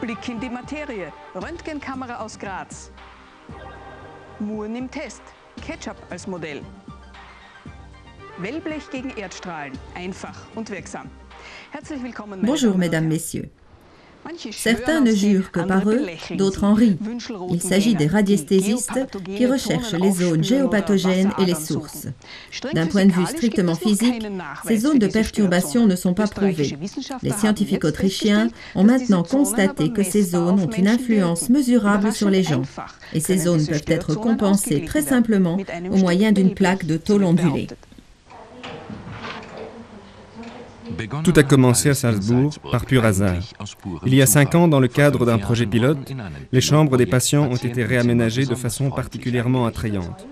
Blick in die Materie. Röntgenkamera aus Graz. Muren im Test. Ketchup als Modell. Wellblech gegen Erdstrahlen. Einfach und wirksam. Herzlich willkommen. Bonjour, mesdames, messieurs. Certains ne jurent que par eux, d'autres en rient. Il s'agit des radiesthésistes qui recherchent les zones géopathogènes et les sources. D'un point de vue strictement physique, ces zones de perturbation ne sont pas prouvées. Les scientifiques autrichiens ont maintenant constaté que ces zones ont une influence mesurable sur les gens. Et ces zones peuvent être compensées très simplement au moyen d'une plaque de tôle ondulée. Tout a commencé à Salzbourg par pur hasard. Il y a 5 ans, dans le cadre d'un projet pilote, les chambres des patients ont été réaménagées de façon particulièrement attrayante.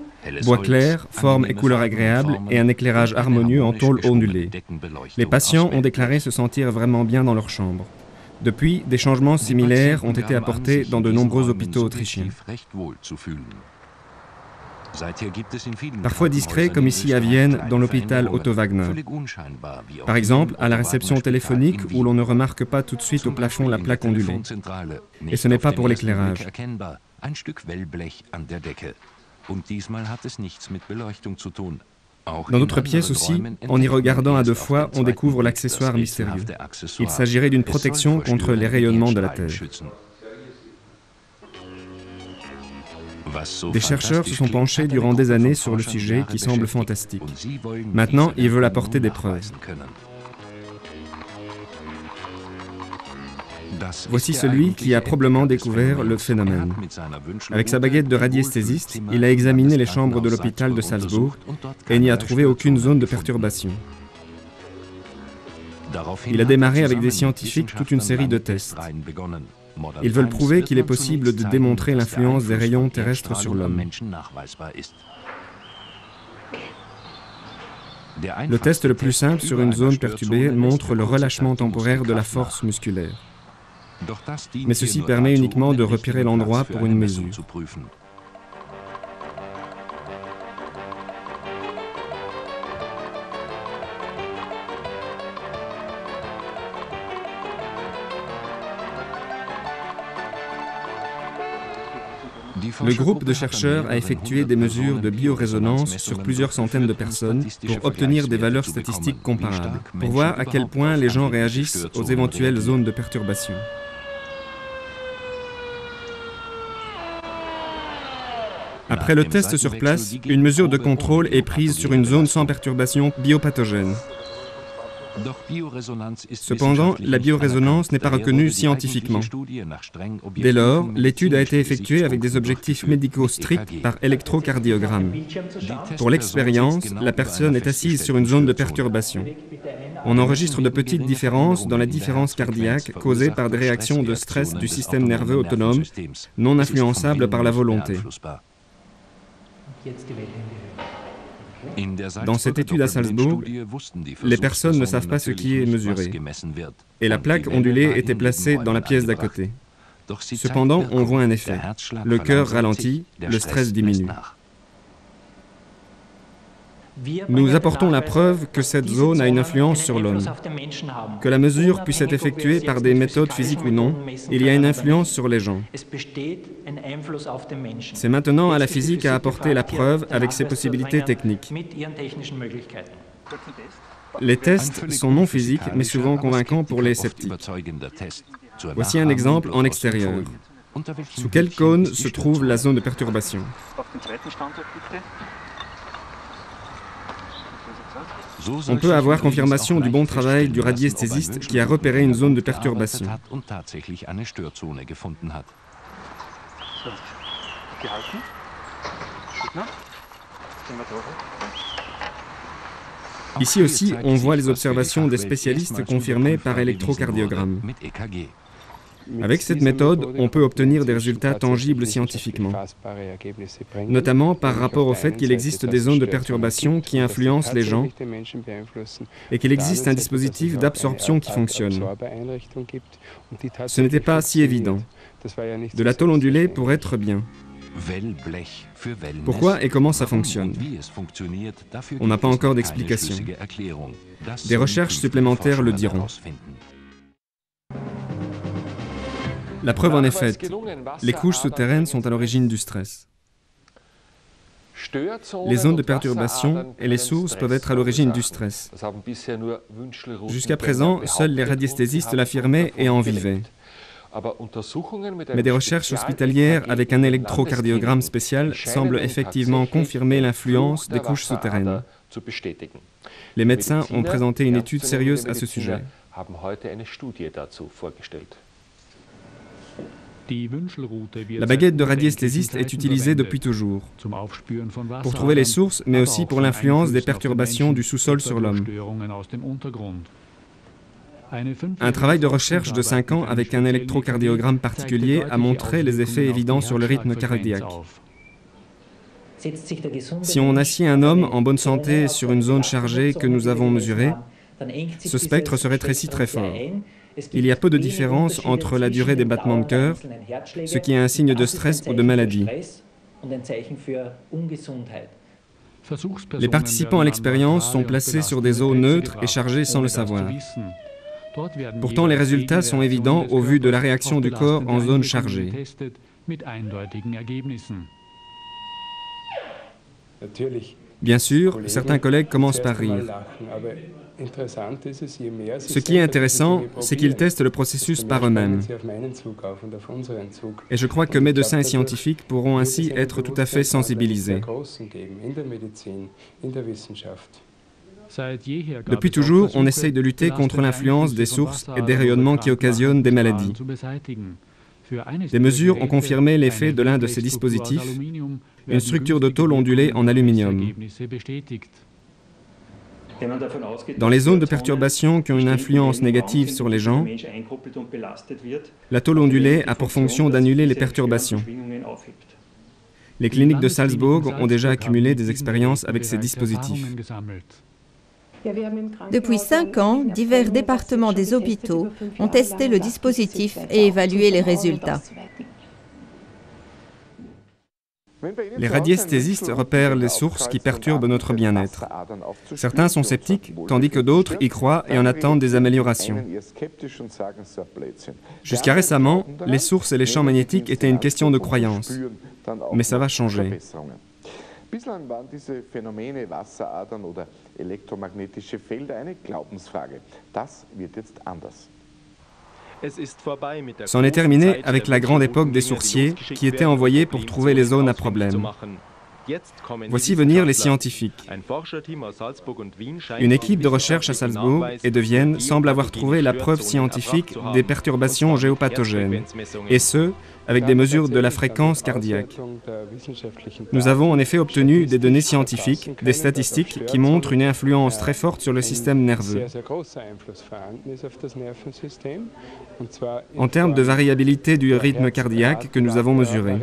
Bois clair, forme et couleurs agréables et un éclairage harmonieux en tôle ondulée. Les patients ont déclaré se sentir vraiment bien dans leur chambre. Depuis, des changements similaires ont été apportés dans de nombreux hôpitaux autrichiens. Parfois discrets, comme ici à Vienne, dans l'hôpital Otto Wagner. Par exemple, à la réception téléphonique, où l'on ne remarque pas tout de suite au plafond la plaque ondulée. Et ce n'est pas pour l'éclairage. Dans d'autres pièces aussi, en y regardant à 2 fois, on découvre l'accessoire mystérieux. Il s'agirait d'une protection contre les rayonnements de la Terre. Des chercheurs se sont penchés durant des années sur le sujet qui semble fantastique. Maintenant, ils veulent apporter des preuves. Voici celui qui a probablement découvert le phénomène. Avec sa baguette de radiesthésiste, il a examiné les chambres de l'hôpital de Salzbourg et n'y a trouvé aucune zone de perturbation. Il a démarré avec des scientifiques toute une série de tests. Ils veulent prouver qu'il est possible de démontrer l'influence des rayons terrestres sur l'homme. Le test le plus simple sur une zone perturbée montre le relâchement temporaire de la force musculaire. Mais ceci permet uniquement de repérer l'endroit pour une mesure. Le groupe de chercheurs a effectué des mesures de biorésonance sur plusieurs centaines de personnes pour obtenir des valeurs statistiques comparables, pour voir à quel point les gens réagissent aux éventuelles zones de perturbation. Après le test sur place, une mesure de contrôle est prise sur une zone sans perturbation biopathogène. Cependant, la biorésonance n'est pas reconnue scientifiquement. Dès lors, l'étude a été effectuée avec des objectifs médicaux stricts par électrocardiogramme. Pour l'expérience, la personne est assise sur une zone de perturbation. On enregistre de petites différences dans la différence cardiaque causée par des réactions de stress du système nerveux autonome, non influençables par la volonté. Dans cette étude à Salzbourg, les personnes ne savent pas ce qui est mesuré, et la plaque ondulée était placée dans la pièce d'à côté. Cependant, on voit un effet. Le cœur ralentit, le stress diminue. Nous apportons la preuve que cette zone a une influence sur l'homme. Que la mesure puisse être effectuée par des méthodes physiques ou non, il y a une influence sur les gens. C'est maintenant à la physique à apporter la preuve avec ses possibilités techniques. Les tests sont non physiques, mais souvent convaincants pour les sceptiques. Voici un exemple en extérieur. Sous quel cône se trouve la zone de perturbation? On peut avoir confirmation du bon travail du radiesthésiste qui a repéré une zone de perturbation. Ici aussi, on voit les observations des spécialistes confirmées par électrocardiogramme. Avec cette méthode, on peut obtenir des résultats tangibles scientifiquement, notamment par rapport au fait qu'il existe des zones de perturbation qui influencent les gens et qu'il existe un dispositif d'absorption qui fonctionne. Ce n'était pas si évident. De la tôle ondulée pour être bien. Pourquoi et comment ça fonctionne? On n'a pas encore d'explication. Des recherches supplémentaires le diront. La preuve en est faite. Les couches souterraines sont à l'origine du stress. Les zones de perturbation et les sources peuvent être à l'origine du stress. Jusqu'à présent, seuls les radiesthésistes l'affirmaient et en vivaient. Mais des recherches hospitalières avec un électrocardiogramme spécial semblent effectivement confirmer l'influence des couches souterraines. Les médecins ont présenté une étude sérieuse à ce sujet. La baguette de radiesthésiste est utilisée depuis toujours pour trouver les sources, mais aussi pour l'influence des perturbations du sous-sol sur l'homme. Un travail de recherche de 5 ans avec un électrocardiogramme particulier a montré les effets évidents sur le rythme cardiaque. Si on assied un homme en bonne santé sur une zone chargée que nous avons mesurée, ce spectre se rétrécit très fort. Il y a peu de différence entre la durée des battements de cœur, ce qui est un signe de stress ou de maladie. Les participants à l'expérience sont placés sur des eaux neutres et chargées sans le savoir. Pourtant, les résultats sont évidents au vu de la réaction du corps en zone chargée. Bien sûr, certains collègues commencent par rire. Ce qui est intéressant, c'est qu'ils testent le processus par eux-mêmes. Et je crois que médecins et scientifiques pourront ainsi être tout à fait sensibilisés. Depuis toujours, on essaye de lutter contre l'influence des sources et des rayonnements qui occasionnent des maladies. Des mesures ont confirmé l'effet de l'un de ces dispositifs, une structure de tôle ondulée en aluminium. Dans les zones de perturbation qui ont une influence négative sur les gens, la tôle ondulée a pour fonction d'annuler les perturbations. Les cliniques de Salzbourg ont déjà accumulé des expériences avec ces dispositifs. Depuis 5 ans, divers départements des hôpitaux ont testé le dispositif et évalué les résultats. Les radiesthésistes repèrent les sources qui perturbent notre bien-être. Certains sont sceptiques, tandis que d'autres y croient et en attendent des améliorations. Jusqu'à récemment, les sources et les champs magnétiques étaient une question de croyance. Mais ça va changer. Bislang waren diese Phänomene, Wasseradern oder elektromagnetische Felder eine Glaubensfrage. Das wird jetzt anders. C'en est terminé avec la grande époque des sourciers qui étaient envoyés pour trouver les zones à problème. Voici venir les scientifiques. Une équipe de recherche à Salzbourg et de Vienne semble avoir trouvé la preuve scientifique des perturbations géopathogènes, et ce, avec des mesures de la fréquence cardiaque. Nous avons en effet obtenu des données scientifiques, des statistiques qui montrent une influence très forte sur le système nerveux. En termes de variabilité du rythme cardiaque que nous avons mesuré.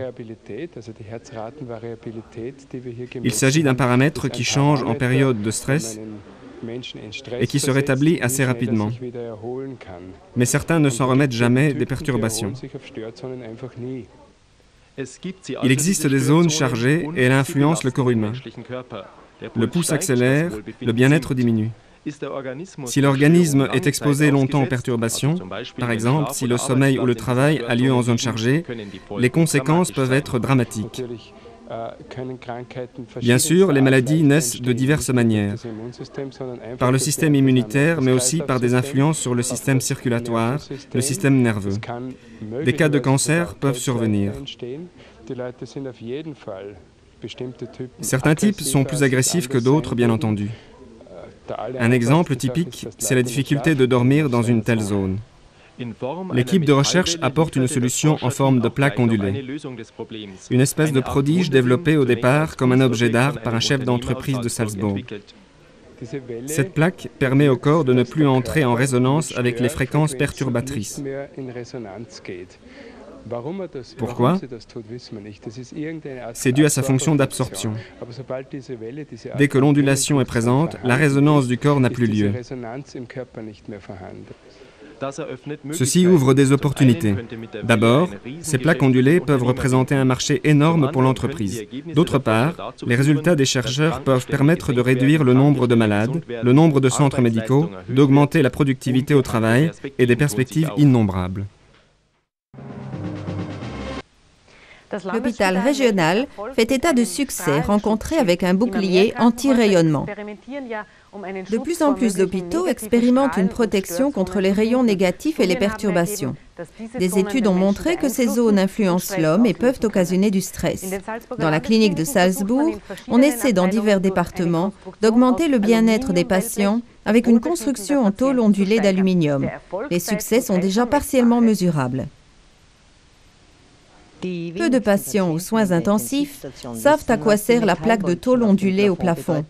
Il s'agit d'un paramètre qui change en période de stress et qui se rétablit assez rapidement. Mais certains ne s'en remettent jamais des perturbations. Il existe des zones chargées et elles influencent le corps humain. Le pouls s'accélère, le bien-être diminue. Si l'organisme est exposé longtemps aux perturbations, par exemple si le sommeil ou le travail a lieu en zone chargée, les conséquences peuvent être dramatiques. Bien sûr, les maladies naissent de diverses manières, par le système immunitaire, mais aussi par des influences sur le système circulatoire, le système nerveux. Des cas de cancer peuvent survenir. Certains types sont plus agressifs que d'autres, bien entendu. Un exemple typique, c'est la difficulté de dormir dans une telle zone. L'équipe de recherche apporte une solution en forme de plaque ondulée. Une espèce de prodige développée au départ comme un objet d'art par un chef d'entreprise de Salzbourg. Cette plaque permet au corps de ne plus entrer en résonance avec les fréquences perturbatrices. Pourquoi? C'est dû à sa fonction d'absorption. Dès que l'ondulation est présente, la résonance du corps n'a plus lieu. Ceci ouvre des opportunités. D'abord, ces plaques ondulées peuvent représenter un marché énorme pour l'entreprise. D'autre part, les résultats des chercheurs peuvent permettre de réduire le nombre de malades, le nombre de centres médicaux, d'augmenter la productivité au travail et des perspectives innombrables. L'hôpital régional fait état de succès rencontrés avec un bouclier anti-rayonnement. De plus en plus d'hôpitaux expérimentent une protection contre les rayons négatifs et les perturbations. Des études ont montré que ces zones influencent l'homme et peuvent occasionner du stress. Dans la clinique de Salzbourg, on essaie dans divers départements d'augmenter le bien-être des patients avec une construction en tôle ondulée d'aluminium. Les succès sont déjà partiellement mesurables. Peu de patients aux soins intensifs savent à quoi sert la plaque de tôle ondulée au plafond.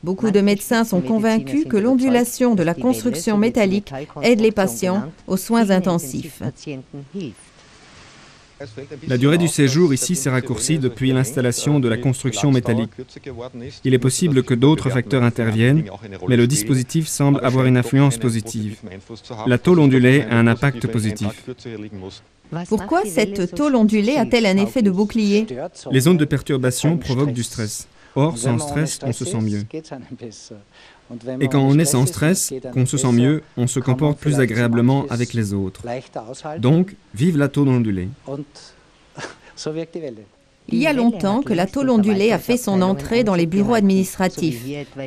Beaucoup de médecins sont convaincus que l'ondulation de la construction métallique aide les patients aux soins intensifs. La durée du séjour ici s'est raccourcie depuis l'installation de la construction métallique. Il est possible que d'autres facteurs interviennent, mais le dispositif semble avoir une influence positive. La tôle ondulée a un impact positif. Pourquoi cette tôle ondulée a-t-elle un effet de bouclier? Les zones de perturbation provoquent du stress. Or, sans stress, on se sent mieux. Et quand on est sans stress, qu'on se sent mieux, on se comporte plus agréablement avec les autres. Donc, vive la tôle ondulée. Il y a longtemps que la tôle ondulée a fait son entrée dans les bureaux administratifs,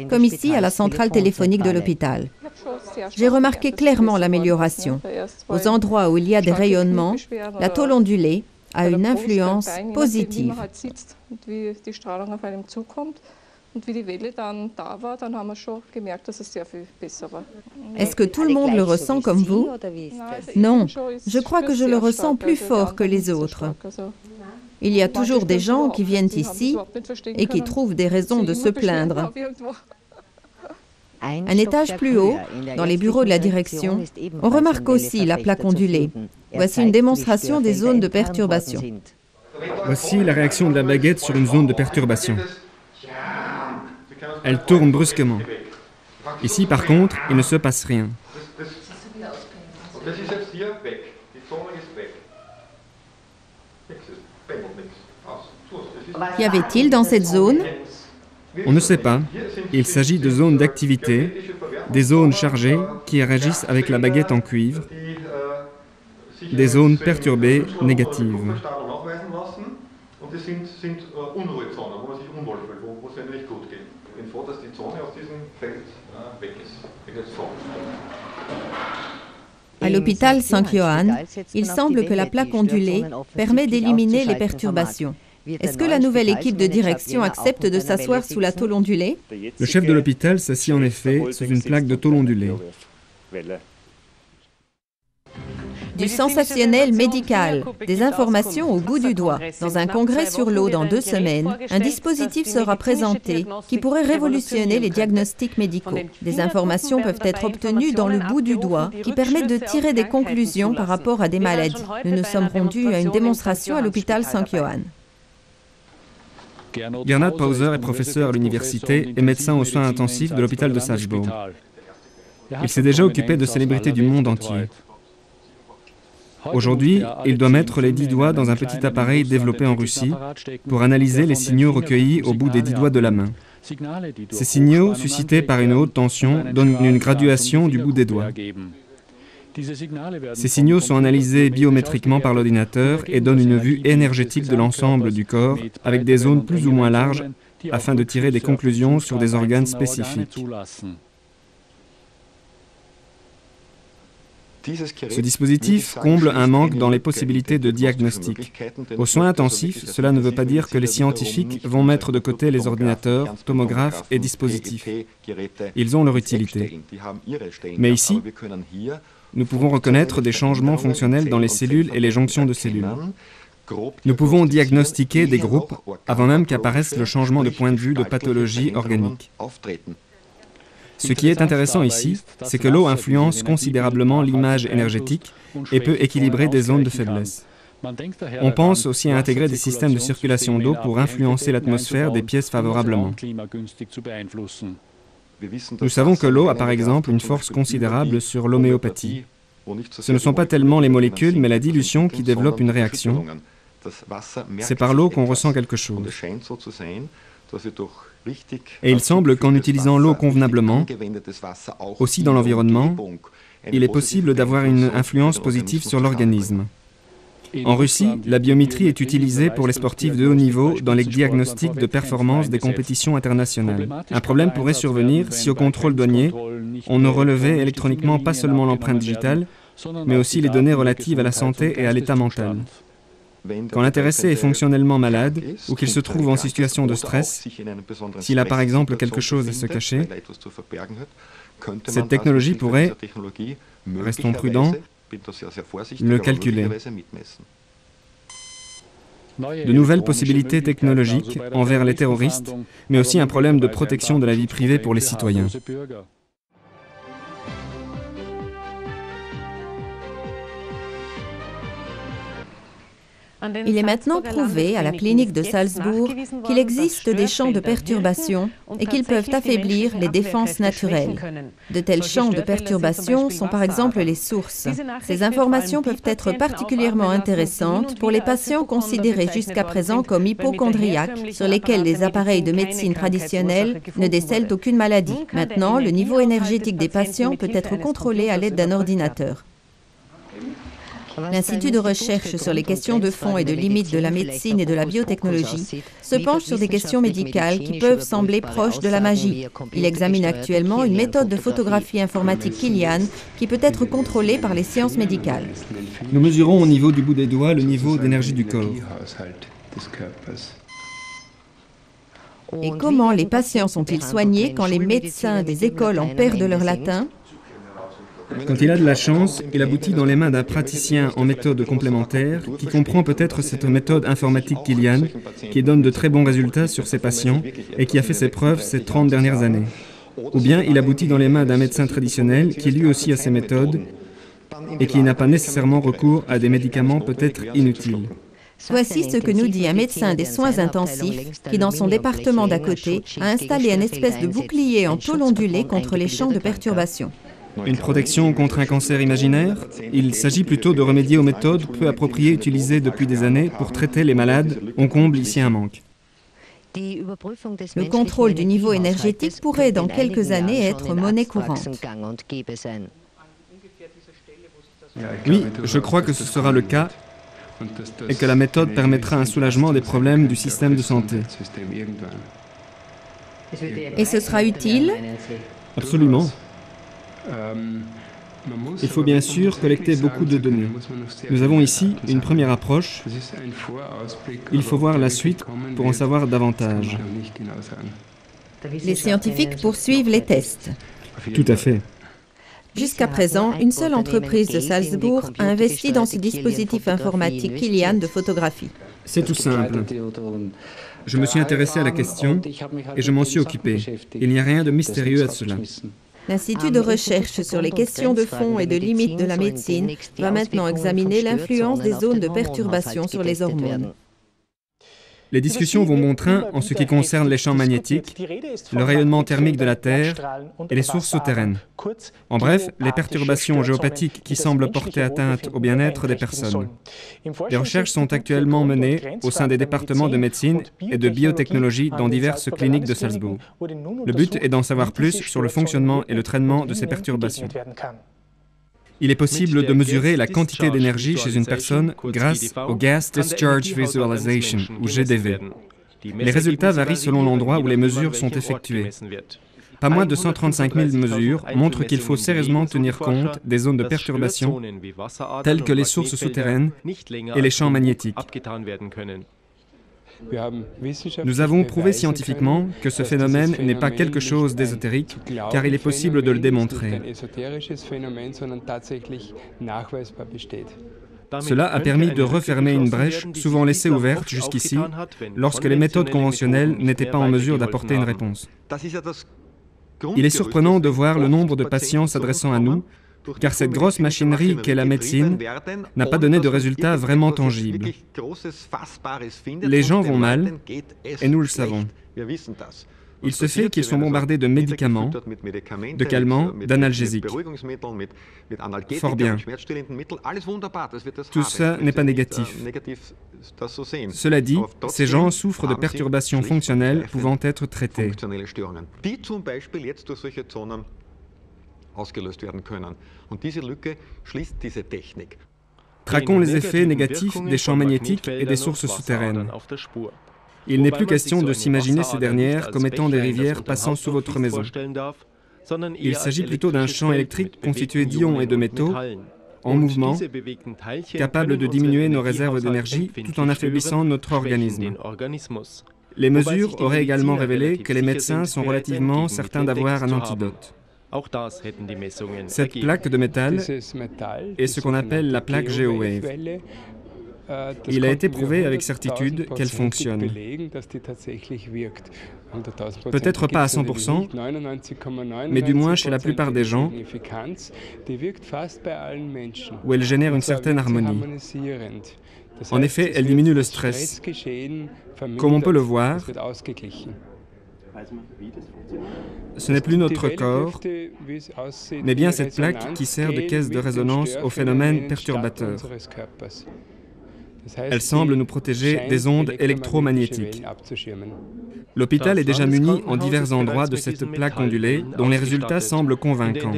comme ici à la centrale téléphonique de l'hôpital. J'ai remarqué clairement l'amélioration. Aux endroits où il y a des rayonnements, la tôle ondulée a une influence positive. Est-ce que tout le monde le ressent comme vous? Non, je crois que je le ressens plus fort que les autres. Il y a toujours des gens qui viennent ici et qui trouvent des raisons de se plaindre. Un étage plus haut, dans les bureaux de la direction, on remarque aussi la plaque ondulée. Voici une démonstration des zones de perturbation. Voici la réaction de la baguette sur une zone de perturbation. Elle tourne brusquement. Ici, par contre, il ne se passe rien. Qu'y avait-il dans cette zone? On ne sait pas. Il s'agit de zones d'activité, des zones chargées qui réagissent avec la baguette en cuivre, des zones perturbées négatives. À l'hôpital Saint-Johann, il semble que la plaque ondulée permet d'éliminer les perturbations. Est-ce que la nouvelle équipe de direction accepte de s'asseoir sous la tôle ondulée? Le chef de l'hôpital s'assit en effet sous une plaque de tôle ondulée. Du sensationnel médical, des informations au bout du doigt. Dans un congrès sur l'eau dans 2 semaines, un dispositif sera présenté qui pourrait révolutionner les diagnostics médicaux. Des informations peuvent être obtenues dans le bout du doigt qui permettent de tirer des conclusions par rapport à des maladies. Nous nous sommes rendus à une démonstration à l'hôpital Saint-Johann. Gernot Pauser est professeur à l'université et médecin aux soins intensifs de l'hôpital de Salzbourg. Il s'est déjà occupé de célébrités du monde entier. Aujourd'hui, il doit mettre les 10 doigts dans un petit appareil développé en Russie pour analyser les signaux recueillis au bout des 10 doigts de la main. Ces signaux, suscités par une haute tension, donnent une graduation du bout des doigts. Ces signaux sont analysés biométriquement par l'ordinateur et donnent une vue énergétique de l'ensemble du corps avec des zones plus ou moins larges afin de tirer des conclusions sur des organes spécifiques. Ce dispositif comble un manque dans les possibilités de diagnostic. Aux soins intensifs, cela ne veut pas dire que les scientifiques vont mettre de côté les ordinateurs, tomographes et dispositifs. Ils ont leur utilité. Mais ici, nous pouvons reconnaître des changements fonctionnels dans les cellules et les jonctions de cellules. Nous pouvons diagnostiquer des groupes avant même qu'apparaisse le changement de point de vue de pathologie organique. Ce qui est intéressant ici, c'est que l'eau influence considérablement l'image énergétique et peut équilibrer des zones de faiblesse. On pense aussi à intégrer des systèmes de circulation d'eau pour influencer l'atmosphère des pièces favorablement. Nous savons que l'eau a par exemple une force considérable sur l'homéopathie. Ce ne sont pas tellement les molécules, mais la dilution qui développe une réaction. C'est par l'eau qu'on ressent quelque chose. Et il semble qu'en utilisant l'eau convenablement, aussi dans l'environnement, il est possible d'avoir une influence positive sur l'organisme. En Russie, la biométrie est utilisée pour les sportifs de haut niveau dans les diagnostics de performance des compétitions internationales. Un problème pourrait survenir si au contrôle douanier, on ne relevait électroniquement pas seulement l'empreinte digitale, mais aussi les données relatives à la santé et à l'état mental. Quand l'intéressé est fonctionnellement malade ou qu'il se trouve en situation de stress, s'il a par exemple quelque chose à se cacher, cette technologie pourrait, restons prudents, le calculer. De nouvelles possibilités technologiques envers les terroristes, mais aussi un problème de protection de la vie privée pour les citoyens. Il est maintenant prouvé à la clinique de Salzbourg qu'il existe des champs de perturbation et qu'ils peuvent affaiblir les défenses naturelles. De tels champs de perturbation sont par exemple les sources. Ces informations peuvent être particulièrement intéressantes pour les patients considérés jusqu'à présent comme hypochondriaques, sur lesquels les appareils de médecine traditionnelle ne décèlent aucune maladie. Maintenant, le niveau énergétique des patients peut être contrôlé à l'aide d'un ordinateur. L'Institut de recherche sur les questions de fond et de limites de la médecine et de la biotechnologie se penche sur des questions médicales qui peuvent sembler proches de la magie. Il examine actuellement une méthode de photographie informatique Kilian qui peut être contrôlée par les sciences médicales. Nous mesurons au niveau du bout des doigts le niveau d'énergie du corps. Et comment les patients sont-ils soignés quand les médecins des écoles en perdent leur latin ? Quand il a de la chance, il aboutit dans les mains d'un praticien en méthode complémentaire qui comprend peut-être cette méthode informatique Kilian, qui donne de très bons résultats sur ses patients et qui a fait ses preuves ces 30 dernières années. Ou bien il aboutit dans les mains d'un médecin traditionnel qui lui aussi a ses méthodes et qui n'a pas nécessairement recours à des médicaments peut-être inutiles. Voici ce que nous dit un médecin des soins intensifs qui, dans son département d'à côté, a installé une espèce de bouclier en tôle ondulée contre les champs de perturbation. Une protection contre un cancer imaginaire? Il s'agit plutôt de remédier aux méthodes peu appropriées utilisées depuis des années pour traiter les malades. On comble ici un manque. Le contrôle du niveau énergétique pourrait dans quelques années être monnaie courante. Oui, je crois que ce sera le cas et que la méthode permettra un soulagement des problèmes du système de santé. Et ce sera utile? Absolument. Il faut bien sûr collecter beaucoup de données. Nous avons ici une première approche. Il faut voir la suite pour en savoir davantage. Les scientifiques poursuivent les tests. Tout à fait. Jusqu'à présent, une seule entreprise de Salzbourg a investi dans ce dispositif informatique Kilian de photographie. C'est tout simple. Je me suis intéressé à la question et je m'en suis occupé. Il n'y a rien de mystérieux à cela. L'Institut de recherche sur les questions de fond et de limites de la médecine va maintenant examiner l'influence des zones de perturbation sur les hormones. Les discussions vont bon train en ce qui concerne les champs magnétiques, le rayonnement thermique de la Terre et les sources souterraines. En bref, les perturbations géopathiques qui semblent porter atteinte au bien-être des personnes. Des recherches sont actuellement menées au sein des départements de médecine et de biotechnologie dans diverses cliniques de Salzbourg. Le but est d'en savoir plus sur le fonctionnement et le traitement de ces perturbations. Il est possible de mesurer la quantité d'énergie chez une personne grâce au Gas Discharge Visualization, ou GDV. Les résultats varient selon l'endroit où les mesures sont effectuées. Pas moins de 135 000 mesures montrent qu'il faut sérieusement tenir compte des zones de perturbation, telles que les sources souterraines et les champs magnétiques. Nous avons prouvé scientifiquement que ce phénomène n'est pas quelque chose d'ésotérique, car il est possible de le démontrer. Cela a permis de refermer une brèche souvent laissée ouverte jusqu'ici, lorsque les méthodes conventionnelles n'étaient pas en mesure d'apporter une réponse. Il est surprenant de voir le nombre de patients s'adressant à nous, car cette grosse machinerie qu'est la médecine n'a pas donné de résultats vraiment tangibles. Les gens vont mal, et nous le savons. Il se fait qu'ils sont bombardés de médicaments, de calmants, d'analgésiques. Fort bien. Tout ça n'est pas négatif. Cela dit, ces gens souffrent de perturbations fonctionnelles pouvant être traitées. Traquons les effets négatifs des champs magnétiques et des sources souterraines. Il n'est plus question de s'imaginer ces dernières comme étant des rivières passant sous votre maison. Il s'agit plutôt d'un champ électrique constitué d'ions et de métaux, en mouvement, capable de diminuer nos réserves d'énergie tout en affaiblissant notre organisme. Les mesures auraient également révélé que les médecins sont relativement certains d'avoir un antidote. Cette plaque de métal est ce qu'on appelle la plaque GeoWave. Il a été prouvé avec certitude qu'elle fonctionne. Peut-être pas à 100%, mais du moins chez la plupart des gens, où elle génère une certaine harmonie. En effet, elle diminue le stress. Comme on peut le voir, ce n'est plus notre corps, mais bien cette plaque qui sert de caisse de résonance aux phénomènes perturbateurs. Elle semble nous protéger des ondes électromagnétiques. L'hôpital est déjà muni en divers endroits de cette plaque ondulée, dont les résultats semblent convaincants.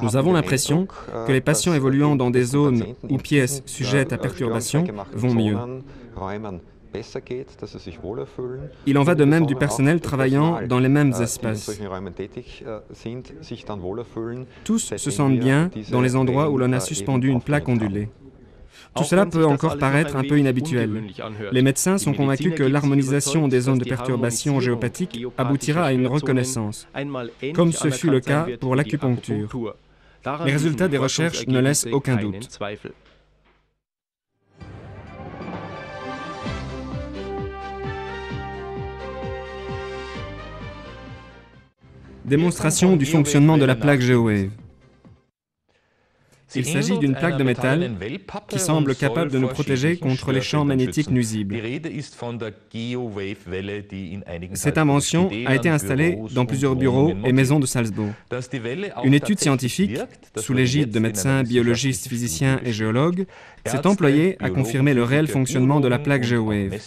Nous avons l'impression que les patients évoluant dans des zones ou pièces sujettes à perturbation vont mieux. Il en va de même du personnel travaillant dans les mêmes espaces. Tous se sentent bien dans les endroits où l'on a suspendu une plaque ondulée. Tout cela peut encore paraître un peu inhabituel. Les médecins sont convaincus que l'harmonisation des zones de perturbation géopathique aboutira à une reconnaissance, comme ce fut le cas pour l'acupuncture. Les résultats des recherches ne laissent aucun doute. Démonstration du fonctionnement de la plaque GeoWave. Il s'agit d'une plaque de métal qui semble capable de nous protéger contre les champs magnétiques nuisibles. Cette invention a été installée dans plusieurs bureaux et maisons de Salzbourg. Une étude scientifique, sous l'égide de médecins, biologistes, physiciens et géologues, s'est employée à confirmer le réel fonctionnement de la plaque GeoWave.